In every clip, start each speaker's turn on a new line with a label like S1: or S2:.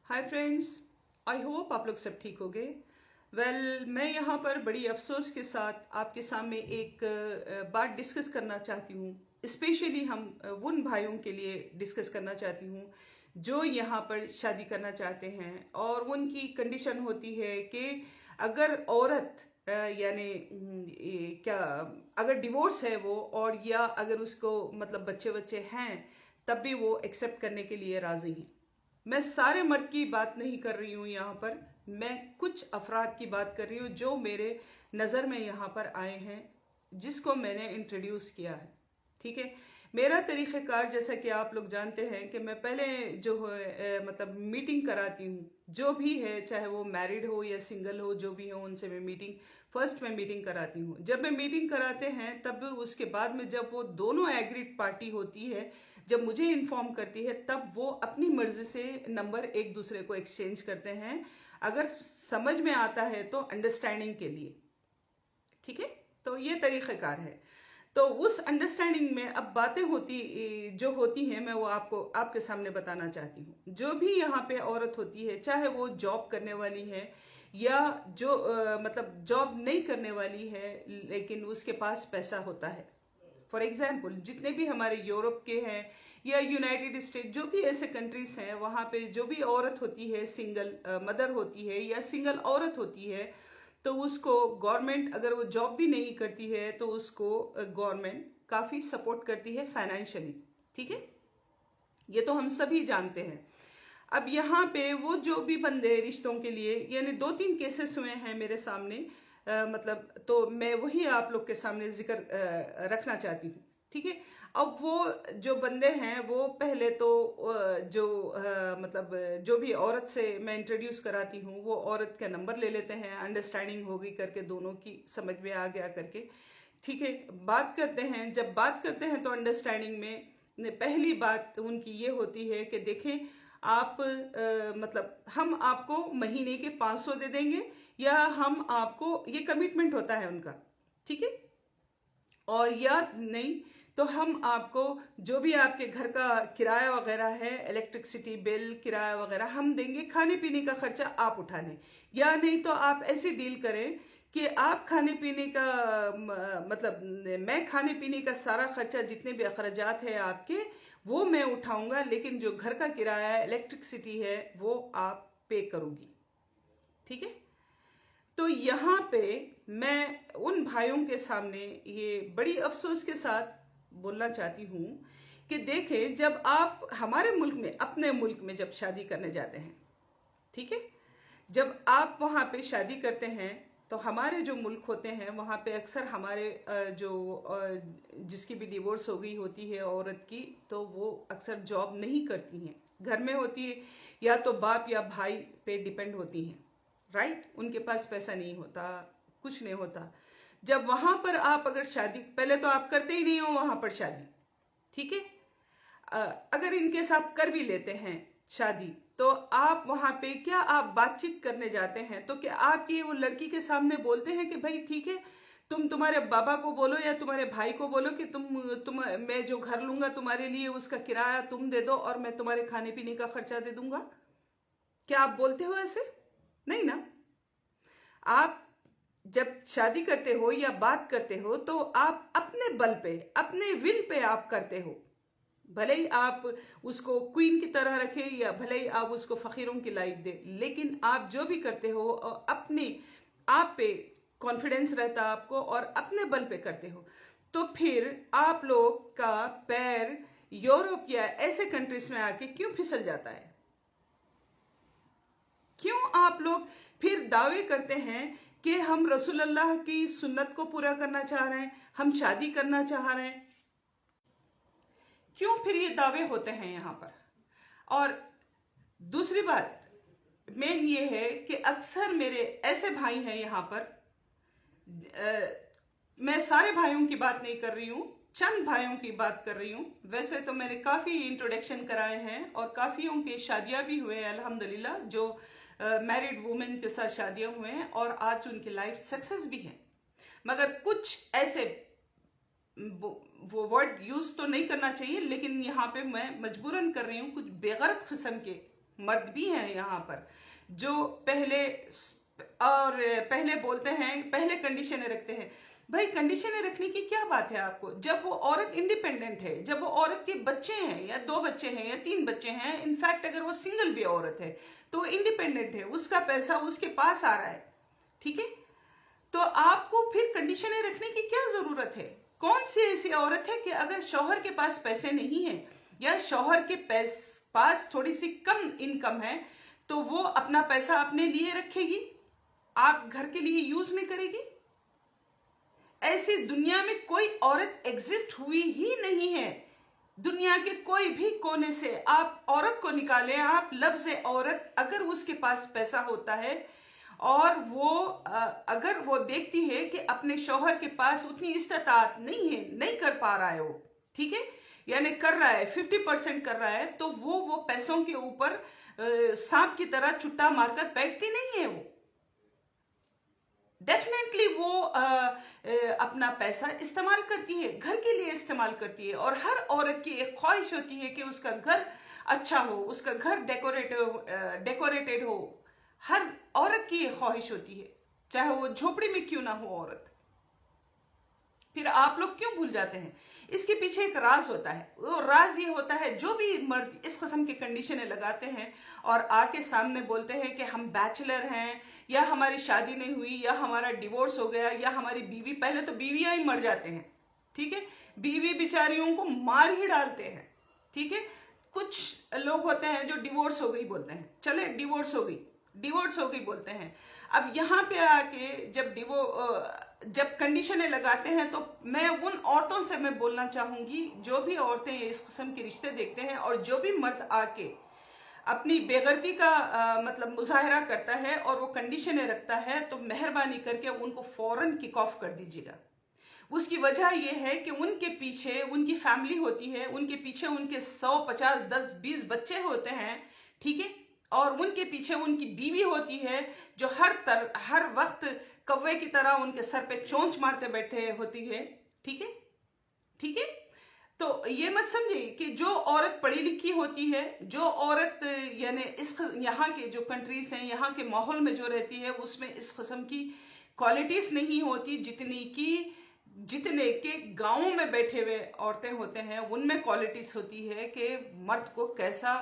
S1: Hi friends, I hope आप लोग सब ठीक होंगे। मैं यहाँ पर बड़ी अफसोस के साथ आपके सामने एक बात डिस्कस करना चाहती हूँ। स्पेशली हम उन भाइयों के लिए डिस्कस करना चाहती हूँ जो यहाँ पर शादी करना चाहते हैं और उनकी कंडीशन होती है कि अगर औरत यानी क्या अगर डिवोर्स है वो, और या अगर उसको मतलब बच्चे बच्चे हैं, तब भी वो एक्सेप्ट करने के लिए राजी हैं। मैं सारे मर्द की बात नहीं कर रही हूँ यहाँ पर, मैं कुछ अफराद की बात कर रही हूँ जो मेरे नज़र में यहाँ पर आए हैं, जिसको मैंने इंट्रोड्यूस किया है। ठीक है, मेरा तरीक़ेकार जैसा कि आप लोग जानते हैं कि मैं पहले जो है मतलब मीटिंग कराती हूँ, जो भी है चाहे वो मैरिड हो या सिंगल हो, जो भी हो उनसे मैं फर्स्ट में मीटिंग कराती हूँ। जब मैं मीटिंग कराते हैं तब उसके बाद में जब वो दोनों एग्रीड पार्टी होती है, जब मुझे इन्फॉर्म करती है, तब वो अपनी मर्जी से नंबर एक दूसरे को एक्सचेंज करते हैं, अगर समझ में आता है तो अंडरस्टैंडिंग के लिए। ठीक है, तो ये तरीक़ेकार है। तो उस अंडरस्टैंडिंग में अब बातें जो होती हैं, मैं वो आपको आपके सामने बताना चाहती हूँ। जो भी यहाँ पे औरत होती है, चाहे वो जॉब करने वाली है या जो मतलब जॉब नहीं करने वाली है लेकिन उसके पास पैसा होता है। फॉर एग्जाम्पल, जितने भी हमारे यूरोप के हैं या यूनाइटेड स्टेट, जो भी ऐसे कंट्रीज हैं, वहाँ पे जो भी औरत होती है, सिंगल मदर होती है या सिंगल औरत होती है, तो उसको गवर्नमेंट, अगर वो जॉब भी नहीं करती है तो उसको गवर्नमेंट काफ़ी सपोर्ट करती है फाइनेंशियली। ठीक है, ये तो हम सभी जानते हैं। अब यहाँ पे वो जो भी बंदे रिश्तों के लिए, यानी दो तीन केसेस हुए हैं मेरे सामने, मतलब तो मैं वही आप लोग के सामने जिक्र रखना चाहती हूँ। ठीक है, अब वो जो बंदे हैं वो पहले तो मतलब जो भी औरत से मैं इंट्रोड्यूस कराती हूँ, वो औरत का नंबर ले लेते हैं, अंडरस्टैंडिंग हो गई करके, दोनों की समझ में आ गया करके। ठीक है, बात करते हैं। जब बात करते हैं तो अंडरस्टैंडिंग में पहली बात उनकी ये होती है कि देखें, आप मतलब हम आपको महीने के 500 दे देंगे, या हम आपको, ये कमिटमेंट होता है उनका। ठीक है, और या नहीं तो हम आपको जो भी आपके घर का किराया वगैरह है, इलेक्ट्रिसिटी बिल, किराया वगैरह हम देंगे, खाने पीने का खर्चा आप उठा लें। या नहीं तो आप ऐसी डील करें कि आप खाने पीने का मतलब मैं खाने पीने का सारा खर्चा, जितने भी अखराजात है आपके, वो मैं उठाऊंगा, लेकिन जो घर का किराया है, इलेक्ट्रिसिटी है, वो आप पे करूंगी। ठीक है, तो यहाँ पे मैं उन भाइयों के सामने ये बड़ी अफसोस के साथ बोलना चाहती हूँ कि देखें, जब आप हमारे मुल्क में, अपने मुल्क में जब शादी करने जाते हैं, ठीक है, जब आप वहाँ पे शादी करते हैं, तो हमारे जो मुल्क होते हैं वहाँ पे अक्सर हमारे जिसकी भी डिवोर्स हो गई होती है औरत की, तो वो अक्सर जॉब नहीं करती हैं, घर में होती है, या तो बाप या भाई पे डिपेंड होती हैं। राइट, उनके पास पैसा नहीं होता, कुछ नहीं होता। जब वहां पर आप अगर शादी, पहले तो आप करते ही नहीं हो वहां पर शादी। ठीक है, अगर इनके साथ कर भी लेते हैं शादी, तो आप वहां पे क्या आप बातचीत करने जाते हैं, तो क्या आप ये वो लड़की के सामने बोलते हैं कि भाई ठीक है, तुम तुम्हारे बाबा को बोलो या तुम्हारे भाई को बोलो कि तुम मैं जो घर लूंगा तुम्हारे लिए, उसका किराया तुम दे दो और मैं तुम्हारे खाने पीने का खर्चा दे दूंगा? क्या आप बोलते हो ऐसे? नहीं ना। आप जब शादी करते हो या बात करते हो, तो आप अपने बल पे, अपने विल पे आप करते हो। भले ही आप उसको क्वीन की तरह रखें या भले ही आप उसको फकीरों की लाइफ दे, लेकिन आप जो भी करते हो अपने आप पे कॉन्फिडेंस रहता है आपको और अपने बल पे करते हो। तो फिर आप लोग का पैर यूरोप या ऐसे कंट्रीज में आके क्यों फिसल जाता है? क्यों आप लोग फिर दावे करते हैं कि हम रसूलुल्लाह की सुन्नत को पूरा करना चाह रहे हैं, हम शादी करना चाह रहे हैं? क्यों फिर ये दावे होते हैं यहाँ पर? और दूसरी बात मेन ये है कि अक्सर मेरे ऐसे भाई हैं यहाँ पर, मैं सारे भाइयों की बात नहीं कर रही हूँ, चंद भाइयों की बात कर रही हूँ। वैसे तो मैंने काफ़ी इंट्रोडक्शन कराए हैं और काफ़ियों की शादियाँ भी हुए हैं अल्हम्दुलिल्लाह, जो मैरिड वुमेन के साथ शादियाँ हुए हैं और आज उनकी लाइफ सक्सेस भी है। मगर कुछ ऐसे, वो वर्ड यूज तो नहीं करना चाहिए, लेकिन यहाँ पे मैं मजबूरन कर रही हूँ, कुछ बेगरत किस्म के मर्द भी हैं यहाँ पर जो पहले बोलते हैं, पहले कंडीशनें रखते हैं। भाई कंडीशनें रखने की क्या बात है आपको, जब वो औरत इंडिपेंडेंट है, जब वो औरत के बच्चे हैं या 2 बच्चे हैं या 3 बच्चे हैं, इनफैक्ट अगर वो सिंगल भी औरत है तो इंडिपेंडेंट है, उसका पैसा उसके पास आ रहा है, ठीक है, तो आपको फिर कंडीशनें रखने की क्या जरूरत है? कौन सी ऐसी औरत है कि अगर शौहर के पास पैसे नहीं है या शौहर के पास थोड़ी सी कम इनकम है तो वो अपना पैसा अपने लिए रखेगी, आप घर के लिए यूज नहीं करेगी? ऐसी दुनिया में कोई औरत एग्जिस्ट हुई ही नहीं है। दुनिया के कोई भी कोने से आप औरत को निकालें, आप लफ्ज़ औरत, अगर उसके पास पैसा होता है और वो अगर वो देखती है कि अपने शौहर के पास उतनी इस्तात नहीं है, नहीं कर पा रहा है वो, ठीक है, यानी कर रहा है 50% कर रहा है, तो वो पैसों के ऊपर सांप की तरह चुट्टा मारकर बैठती नहीं है। वो डेफिनेटली वो अपना पैसा इस्तेमाल करती है, घर के लिए इस्तेमाल करती है। और हर औरत की एक ख्वाहिश होती है कि उसका घर अच्छा हो, उसका घर डेकोरेटेड हो। हर औरत की एक ख्वाहिश होती है, चाहे वो झोपड़ी में क्यों ना हो औरत। फिर आप लोग क्यों भूल जाते हैं? इसके पीछे एक राज होता है। वो राज ये होता है, जो भी मर्द इस किस्म की कंडीशनें लगाते हैं और आके सामने बोलते हैं कि हम बैचलर हैं या हमारी शादी नहीं हुई या हमारा डिवोर्स हो गया या हमारी बीवी, पहले तो बीवियां ही मर जाते हैं, ठीक है, बीवी बिचारियों को मार ही डालते हैं, ठीक है। कुछ लोग होते हैं जो डिवोर्स हो गई बोलते हैं, चले डिवोर्स हो गई बोलते हैं। अब यहाँ पे आके जब कंडीशनें लगाते हैं तो मैं उन औरतों से मैं बोलना चाहूंगी, जो भी औरतें इस किस्म के रिश्ते देखते हैं और जो भी मर्द आके अपनी बेगैरती का मतलब मुजाहरा करता है और वो कंडीशनें रखता है, तो मेहरबानी करके उनको फौरन किक ऑफ कर दीजिएगा। उसकी वजह यह है कि उनके पीछे उनकी फैमिली होती है, उनके पीछे उनके 100, 50, 10, 20 बच्चे होते हैं, ठीक है, और उनके पीछे उनकी बीवी होती है जो हर वक्त कौवे की तरह उनके सर पे चोंच मारते बैठे होती है, ठीक है, ठीक है। तो ये मत समझिए कि जो औरत पढ़ी लिखी होती है, जो औरत यानी यहाँ के जो कंट्रीज हैं, यहाँ के माहौल में जो रहती है, उसमें इस किस्म की क्वालिटीज नहीं होती जितने के गांवों में बैठे हुए औरतें होते हैं, उनमें क्वालिटीज होती है कि मर्द को कैसा,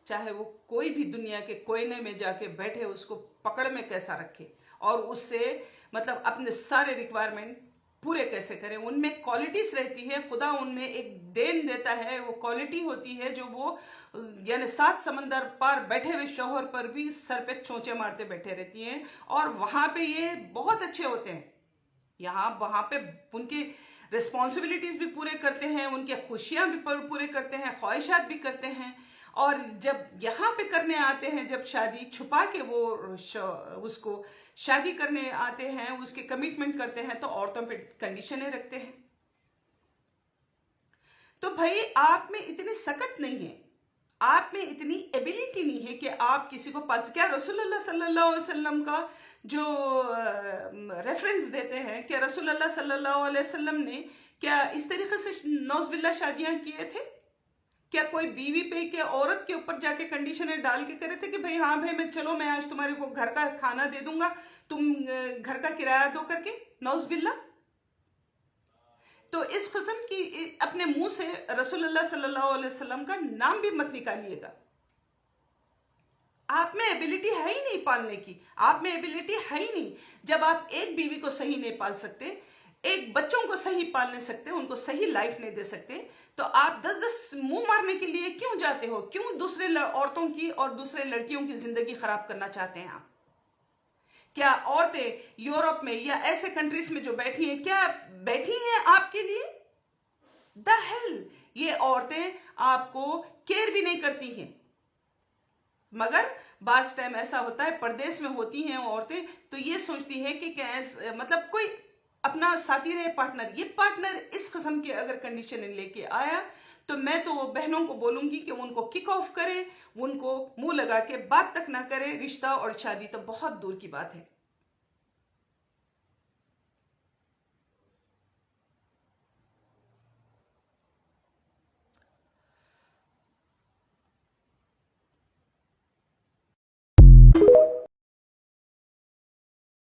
S1: चाहे वो कोई भी दुनिया के कोने में जाके बैठे, उसको पकड़ में कैसा रखे और उससे मतलब अपने सारे रिक्वायरमेंट पूरे कैसे करें। उनमें क्वालिटीज रहती है, खुदा उनमें एक देन देता है, वो क्वालिटी होती है जो वो यानी 7 समंदर पार बैठे हुए शौहर पर भी सर पे चोंचे मारते बैठे रहती हैं। और वहां पे ये बहुत अच्छे होते हैं, वहां पे उनकी रिस्पॉन्सिबिलिटीज भी पूरे करते हैं, उनके खुशियां भी पूरे करते हैं, ख्वाहिशात भी करते हैं। और जब यहाँ पे करने आते हैं, जब शादी छुपा के वो उसको शादी करने आते हैं, उसके कमिटमेंट करते हैं, तो औरतों पे कंडीशनें रखते हैं। तो भाई आप में इतनी सकत नहीं है, आप में इतनी एबिलिटी नहीं है कि आप किसी को क्या रसूलुल्लाह सल्लल्लाहु अलैहि वसल्लम का जो रेफरेंस देते हैं, क्या रसूलुल्लाह सल्लल्लाहु अलैहि वसल्लम ने क्या इस तरीके से नौज़बिल्लाह शादियां किए थे? क्या कोई बीवी पे के औरत के ऊपर जाके कंडीशनें डाल के करे थे कि भाई हाँ भाई मैं आज तुम्हारे को घर का खाना दे दूंगा, तुम घर का किराया दो करके? नौज़बिल्लाह। तो इस किस्म की अपने मुंह से रसूलुल्लाह सल्लल्लाहु अलैहि वसल्लम का नाम भी मत निकालिएगा। आप में एबिलिटी है ही नहीं पालने की, आप में एबिलिटी है ही नहीं। जब आप एक बीवी को सही नहीं पाल सकते, एक बच्चों को सही पाल नहीं सकते, उनको सही लाइफ नहीं दे सकते, तो आप 10-10 मुंह मारने के लिए क्यों जाते हो? क्यों दूसरे औरतों की और दूसरे लड़कियों की जिंदगी खराब करना चाहते हैं आप? क्या औरतें यूरोप में या ऐसे कंट्रीज में जो बैठी हैं, क्या बैठी हैं आपके लिए? द हेल, ये औरतें आपको केयर भी नहीं करती हैं। मगर बास टाइम ऐसा होता है, परदेश में होती हैं औरतें, तो ये सोचती है कि मतलब कोई अपना साथी रहे, पार्टनर। ये पार्टनर इस किस्म की अगर कंडीशन लेके आया, तो मैं तो वो बहनों को बोलूंगी कि उनको किक ऑफ करें, उनको मुंह लगा के बात तक ना करें। रिश्ता और शादी तो बहुत दूर की बात है।